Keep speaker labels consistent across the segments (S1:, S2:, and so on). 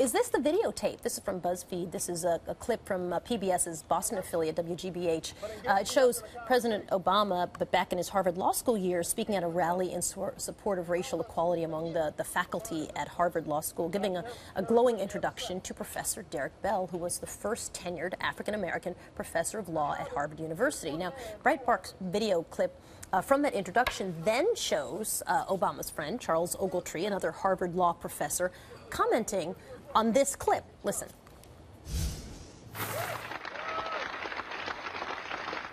S1: is this the videotape? This is from BuzzFeed. This is a clip from PBS's Boston affiliate, WGBH. It shows President Obama, but back in his Harvard Law School years, speaking at a rally in support of racial equality among the faculty at Harvard Law School, giving a glowing introduction to Professor Derrick Bell, who was the first tenured African-American professor of law at Harvard University. Now, Breitbart's video clip from that introduction then shows Obama's friend, Charles Ogletree, another Harvard law professor, commenting on this clip. Listen.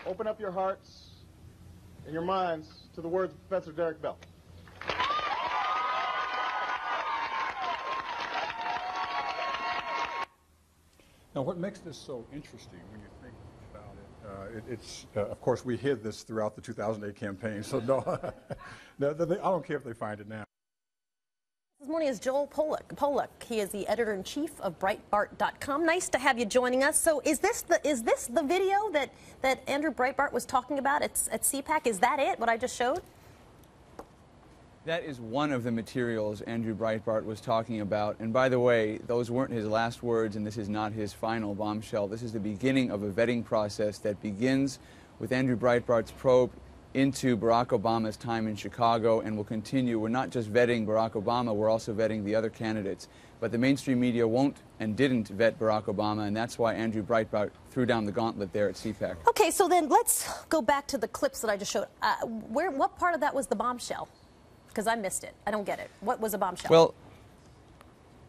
S2: Open up your hearts and your minds to the words of Professor Derrick Bell.
S3: Now, what makes this so interesting when you think about it, it's of course, we hid this throughout the 2008 campaign, so no, I don't care if they find it now.
S1: This morning is Joel Pollak. He is the editor-in-chief of Breitbart.com. Nice to have you joining us. So is this the video that Andrew Breitbart was talking about at CPAC? Is that it, what I just showed?
S4: That is one of the materials Andrew Breitbart was talking about. And by the way, those weren't his last words, and this is not his final bombshell. This is the beginning of a vetting process that begins with Andrew Breitbart's probe into Barack Obama's time in Chicago and will continue. We're not just vetting Barack Obama, we're also vetting the other candidates. But the mainstream media won't and didn't vet Barack Obama, and that's why Andrew Breitbart threw down the gauntlet there at CPAC.
S1: Okay, so then let's go back to the clips that I just showed. What part of that was the bombshell? Because I missed it. I don't get it. What was a bombshell?
S4: Well,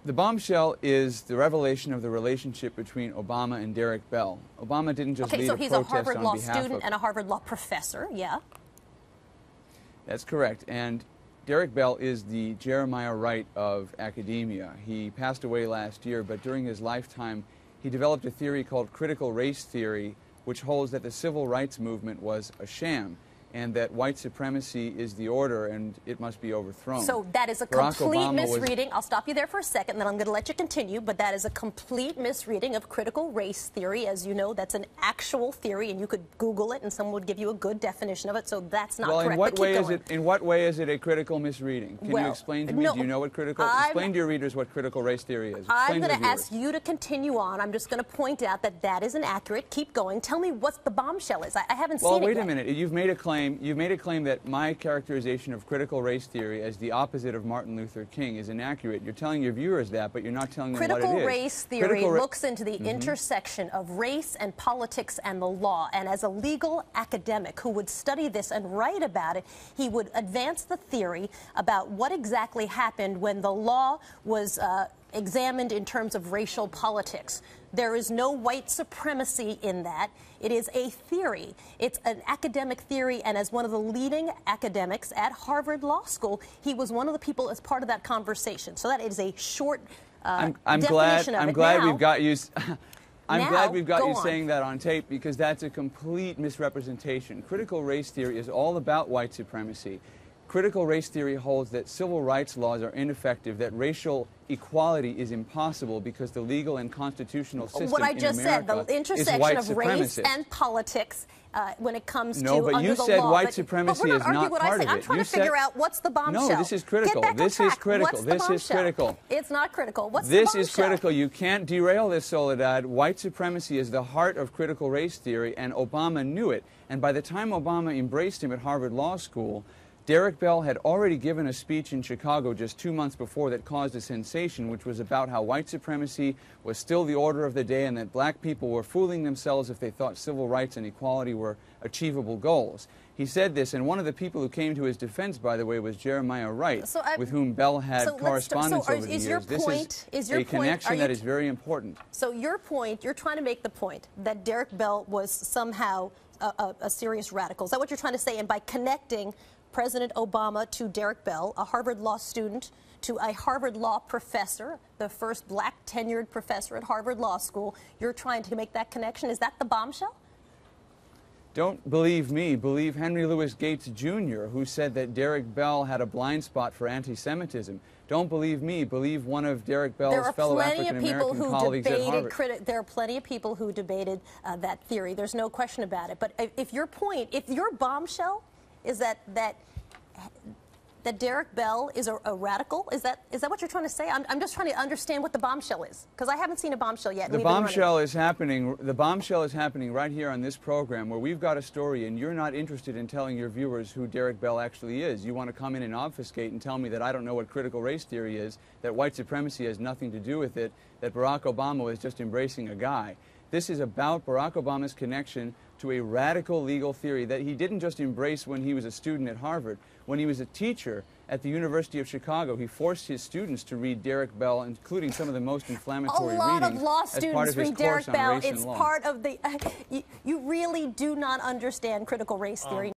S4: the bombshell is the revelation of the relationship between Obama and Derrick Bell. Obama didn't just lead a protest on behalf of...
S1: Okay, so he's a Harvard Law student and a Harvard Law professor, yeah.
S4: That's correct. And Derrick Bell is the Jeremiah Wright of academia. He passed away last year, but during his lifetime, he developed a theory called critical race theory, which holds that the civil rights movement was a sham, and that white supremacy is the order and it must be overthrown.
S1: So that is a complete misreading. I'll stop you there for a second, then I'm going to let you continue, but that is a complete misreading of critical race theory. As you know, that's an actual theory, and you could Google it and someone would give you a good definition of it, so that's not correct.
S4: Well, in what way is it a critical misreading? Can you explain to me? Do you know what explain to your readers what critical race theory is.
S1: I'm going to ask you to continue on. I'm just going to point out that that is inaccurate. Keep going. Tell me what the bombshell is. I haven't seen it yet.
S4: Well, wait a minute. You've made a claim that my characterization of critical race theory as the opposite of Martin Luther King is inaccurate. You're telling your viewers that, but you're not telling them what it is.
S1: Critical race theory looks into the intersection of race and politics and the law. And as a legal academic who would study this and write about it, he would advance the theory about what exactly happened when the law was examined in terms of racial politics. There is no white supremacy in that. It is a theory. It's an academic theory, and as one of the leading academics at Harvard Law School, he was one of the people as part of that conversation. So that is a short
S4: I'm
S1: definition of it.
S4: I'm glad we've got you. I'm glad we've got you
S1: on.
S4: saying that on tape, because that's a complete misrepresentation. Critical race theory is all about white supremacy. Critical race theory holds that civil rights laws are ineffective, that racial equality is impossible because the legal and constitutional system
S1: what I just
S4: in America
S1: said, the intersection of race and politics when it comes to
S4: but
S1: under
S4: you
S1: the
S4: said
S1: law.
S4: white supremacy is not part of it.
S1: I'm trying to figure out what's the bombshell.
S4: No, this is critical.
S1: Get back
S4: this
S1: on
S4: is
S1: track.
S4: critical.
S1: What's
S4: This
S1: the
S4: is critical.
S1: It's not critical. What's the bombshell?
S4: This is critical. You can't derail this, Soledad. White supremacy is the heart of critical race theory, and Obama knew it. And by the time Obama embraced him at Harvard Law School, Derrick Bell had already given a speech in Chicago just 2 months before that caused a sensation, which was about how white supremacy was still the order of the day and that black people were fooling themselves if they thought civil rights and equality were achievable goals. He said this, and one of the people who came to his defense, by the way, was Jeremiah Wright, with whom Bell had correspondence over the years. This is a connection that is very important.
S1: So your point, you're trying to make the point that Derrick Bell was somehow a serious radical. Is that what you're trying to say? And by connecting President Obama to Derrick Bell, a Harvard Law student, to a Harvard Law professor, the first black tenured professor at Harvard Law School, you're trying to make that connection. Is that the bombshell?
S4: Don't believe me. Believe Henry Louis Gates, Jr., who said that Derrick Bell had a blind spot for anti-Semitism. Don't believe me. Believe one of Derrick Bell's fellow African-American colleagues at Harvard.
S1: There are plenty of people who debated that theory. There's no question about it. But if your bombshell is that that Derrick Bell is a radical? Is that what you're trying to say? I'm just trying to understand what the bombshell is, because I haven't seen a bombshell yet.
S4: The bombshell is happening. The bombshell is happening right here on this program, where we've got a story, and you're not interested in telling your viewers who Derrick Bell actually is. You want to come in and obfuscate and tell me that I don't know what critical race theory is, that white supremacy has nothing to do with it, that Barack Obama is just embracing a guy. This is about Barack Obama's connection to a radical legal theory that he didn't just embrace when he was a student at Harvard. When he was a teacher at the University of Chicago, he forced his students to read Derrick Bell, including some of the most inflammatory readings.
S1: A lot of law students read Derrick Bell. It's
S4: law.
S1: part of the... You really do not understand critical race theory.